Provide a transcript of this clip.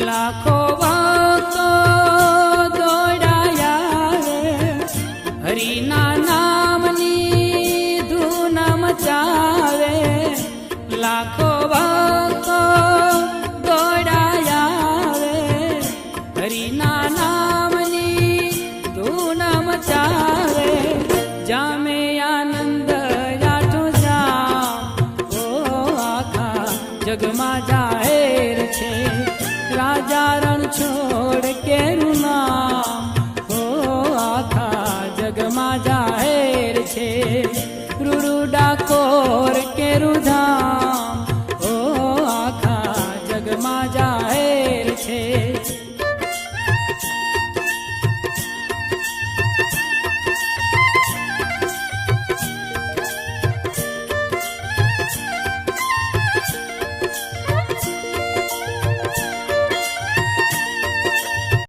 લાખો ભક્તો દોડાયા રે હરિના નામની ધૂન મચાવે. લાખો ભક્તો દોડાયા રે હરિના નામની ધૂન મચાવે. જામે આનંદ જાઠો જામ ઓ આખા જગમાં જાહેર છે. રાજા રણ છોડ કેરું નામ ઓ આખા જગમાં જાહેર છે. રૂડુ ડાકોર કેરું